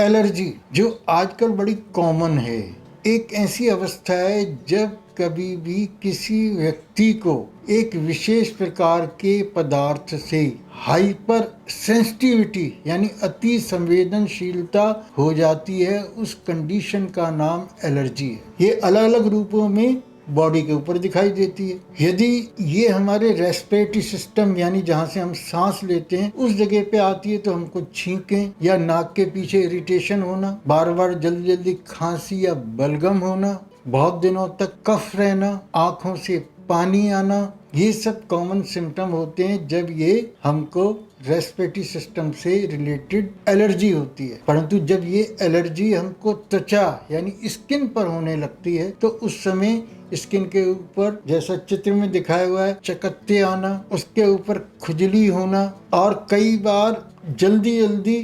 Allergy जो आजकल बड़ी कॉमन है, एक ऐसी अवस्था है जब कभी भी किसी व्यक्ति को एक विशेष प्रकार के पदार्थ से हाइपर सेंसिटिविटी यानी अति संवेदनशीलता हो जाती है। उस कंडीशन का नाम एलर्जी है। ये अलग अलग रूपों में बॉडी के ऊपर दिखाई देती है। यदि ये हमारे रेस्पिरेटरी सिस्टम यानी जहाँ से हम सांस लेते हैं उस जगह पे आती है तो हमको छींकें या नाक के पीछे इरिटेशन होना, बार बार जल्दी जल्दी खांसी या बलगम होना, बहुत दिनों तक कफ रहना, आंखों से पानी आना, ये सब कॉमन सिम्टम होते हैं जब ये हमको रेस्पिरेटरी सिस्टम से रिलेटेड एलर्जी होती है। परंतु जब ये एलर्जी हमको त्वचा यानी स्किन पर होने लगती है तो उस समय स्किन के ऊपर जैसा चित्र में दिखाया हुआ है चकत्ते आना, उसके ऊपर खुजली होना और कई बार जल्दी जल्दी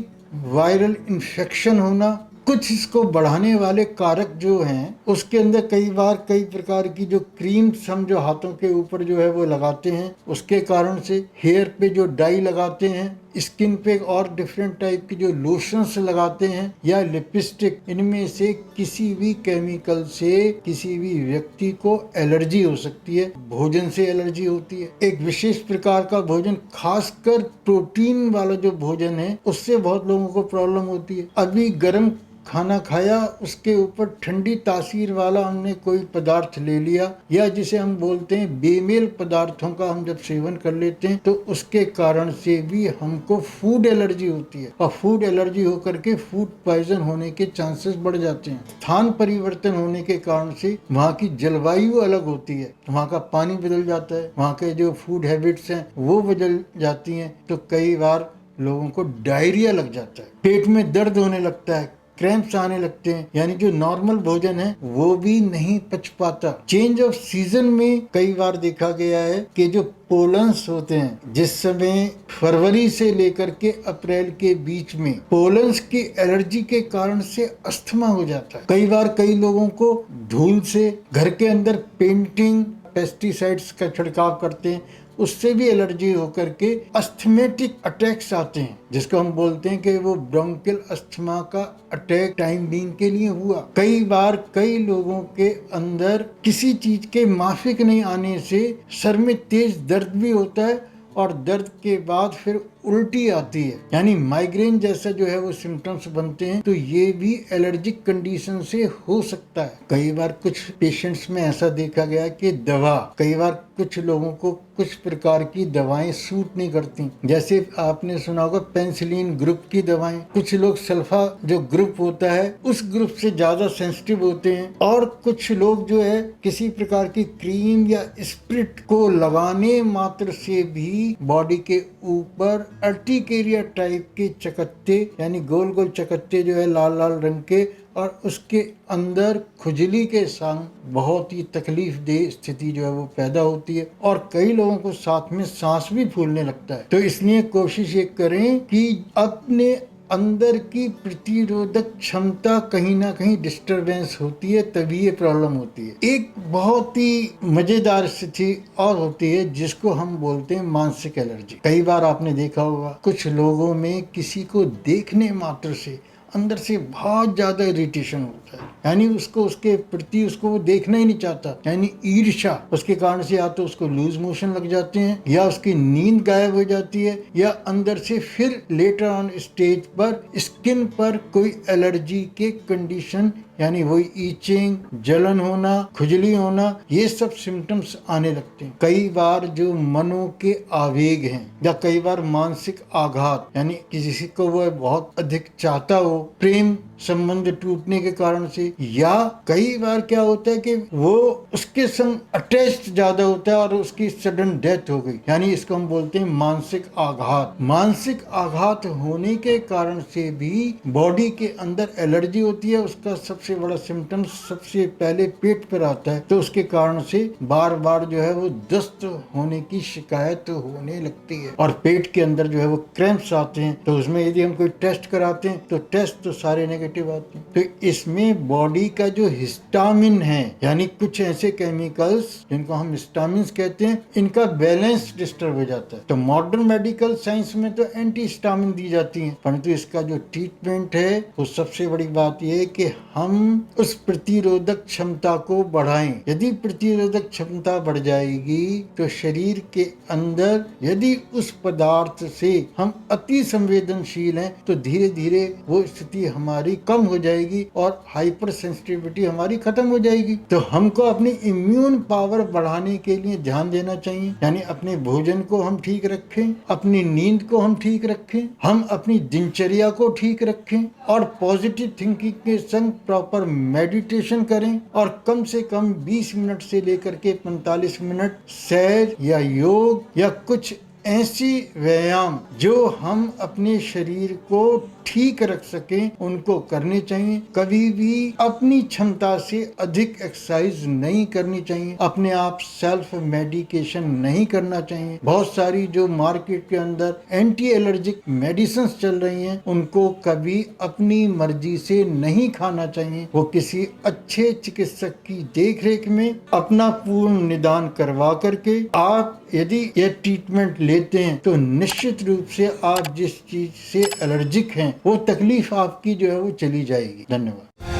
वायरल इन्फेक्शन होना। कुछ इसको बढ़ाने वाले कारक जो हैं उसके अंदर कई बार कई प्रकार की जो क्रीम्स हम जो हाथों के ऊपर जो है वो लगाते हैं, उसके कारण से हेयर पे जो डाई लगाते हैं, स्किन पे और डिफरेंट टाइप की जो लोशंस लगाते हैं या लिपस्टिक, इनमें से किसी भी केमिकल से किसी भी व्यक्ति को एलर्जी हो सकती है। भोजन से एलर्जी होती है। एक विशेष प्रकार का भोजन, खासकर प्रोटीन वाला जो भोजन है उससे बहुत लोगों को प्रॉब्लम होती है। अभी गर्म खाना खाया, उसके ऊपर ठंडी तासीर वाला हमने कोई पदार्थ ले लिया या जिसे हम बोलते हैं बेमेल पदार्थों का हम जब सेवन कर लेते हैं तो उसके कारण से भी हमको फूड एलर्जी होती है और फूड एलर्जी होकर के फूड पॉइजन होने के चांसेस बढ़ जाते हैं। स्थान परिवर्तन होने के कारण से वहाँ की जलवायु अलग होती है, वहाँ का पानी बदल जाता है, वहाँ के जो फूड हैबिट्स हैं वो बदल जाती हैं, तो कई बार लोगों को डायरिया लग जाता है, पेट में दर्द होने लगता है, क्रैम्प्स आने लगते हैं, यानी जो नॉर्मल भोजन है वो भी नहीं पच पाता। चेंज ऑफ सीजन में कई बार देखा गया है कि जो पोलन्स होते हैं, जिस समय फरवरी से लेकर के अप्रैल के बीच में पोलन्स की एलर्जी के कारण से अस्थमा हो जाता है। कई बार कई लोगों को धूल से, घर के अंदर पेंटिंग, पेस्टिसाइड्स का छिड़काव करते हैं, उससे भी एलर्जी होकर के अस्थमेटिक अटैक्स आते हैं, जिसको हम बोलते हैं कि वो ब्रोंकियल अस्थमा का अटैक टाइम बीइंग के लिए हुआ। कई बार कई लोगों के अंदर किसी चीज के माफिक नहीं आने से सर में तेज दर्द भी होता है और दर्द के बाद फिर उल्टी आती है, यानी माइग्रेन जैसा जो है वो सिम्टम्स बनते हैं। तो ये भी एलर्जिक कंडीशन से हो सकता है। कई बार कुछ पेशेंट्स में ऐसा देखा गया कि कई बार कुछ लोगों को कुछ प्रकार की दवाएं सूट नहीं करती, जैसे आपने सुना होगा पेनिसिलिन ग्रुप की दवाएं। कुछ लोग सल्फा जो ग्रुप होता है उस ग्रुप से ज्यादा सेंसिटिव होते हैं और कुछ लोग जो है किसी प्रकार की क्रीम या स्प्रिट को लगाने मात्र से भी बॉडी के ऊपर अर्टिकेरिया टाइप के चकत्ते यानी गोल गोल चकत्ते जो है लाल लाल रंग के और उसके अंदर खुजली के संग बहुत ही तकलीफ देह स्थिति जो है वो पैदा होती है और कई लोगों को साथ में सांस भी फूलने लगता है। तो इसलिए कोशिश ये करें कि अपने अंदर की प्रतिरोधक क्षमता कहीं ना कहीं डिस्टरबेंस होती है, तभी ये प्रॉब्लम होती है। एक बहुत ही मजेदार स्थिति और होती है जिसको हम बोलते हैं मानसिक एलर्जी। कई बार आपने देखा होगा कुछ लोगों में किसी को देखने मात्र से अंदर से बहुत ज्यादा इरिटेशन होता है, यानी उसको उसके प्रति उसको वो देखना ही नहीं चाहता, यानी ईर्ष्या। उसके कारण से या तो उसको लूज मोशन लग जाते हैं या उसकी नींद गायब हो जाती है या अंदर से फिर लेटर ऑन स्टेज पर स्किन पर कोई एलर्जी के कंडीशन यानी वही ईचिंग, जलन होना, खुजली होना, ये सब सिम्टम्स आने लगते हैं। कई बार जो मनो के आवेग हैं या कई बार मानसिक आघात, यानी किसी को वो बहुत अधिक चाहता हो, प्रेम संबंध टूटने के कारण से, या कई बार क्या होता है कि वो उसके संग अटैच्ड ज्यादा होता है और उसकी सडन डेथ हो गई, यानी इसको हम बोलते हैं मानसिक आघात। मानसिक आघात होने के कारण से भी बॉडी के अंदर एलर्जी होती है। उसका सबसे बड़ा सिम्टम सबसे पहले पेट पर आता है, तो उसके कारण से बार बार जो है वो दस्त होने की शिकायत होने लगती है और पेट के अंदर जो है वो क्रैम्प्स आते हैं। तो उसमें यदि हम कोई टेस्ट कराते हैं तो टेस्ट तो सारे नेगेटिव नेगेटिव आती है। तो इसमें बॉडी का जो हिस्टामिन है, यानी कुछ ऐसे केमिकल्स जिनको हम हिस्टामिन्स कहते हैं, इनका बैलेंस डिस्टर्ब हो जाता है। तो मॉडर्न मेडिकल साइंस में तो एंटी हिस्टामिन दी जाती है, परंतु इसका जो ट्रीटमेंट है वो सबसे बड़ी बात यह है कि हम उस प्रतिरोधक क्षमता को बढ़ाएं। यदि प्रतिरोधक क्षमता बढ़ जाएगी तो शरीर के अंदर यदि उस पदार्थ से हम अति संवेदनशील हैं तो धीरे धीरे वो स्थिति हमारी कम हो जाएगी और हाइपर सेंसिटिविटी हमारी खत्म हो जाएगी। तो हमको अपनी इम्यून पावर बढ़ाने के लिए ध्यान देना चाहिए, यानी अपने भोजन को हम ठीक रखें, अपनी नींद को हम ठीक रखें, हम अपनी दिनचर्या को ठीक रखें और पॉजिटिव थिंकिंग के संग प्रॉपर मेडिटेशन करें और कम से कम 20 मिनट से लेकर के 45 मिनट सैर या योग या कुछ ऐसी व्यायाम जो हम अपने शरीर को ठीक रख सकें उनको करने चाहिए। कभी भी अपनी क्षमता से अधिक एक्सरसाइज नहीं करनी चाहिए, अपने आप सेल्फ मेडिकेशन नहीं करना चाहिए। बहुत सारी जो मार्केट के अंदर एंटी एलर्जिक मेडिसिन चल रही हैं उनको कभी अपनी मर्जी से नहीं खाना चाहिए। वो किसी अच्छे चिकित्सक की देखरेख में अपना पूर्ण निदान करवा करके आप यदि ये ट्रीटमेंट लेते हैं तो निश्चित रूप से आप जिस चीज से एलर्जिक हैं वो तकलीफ आपकी जो है वो चली जाएगी। धन्यवाद।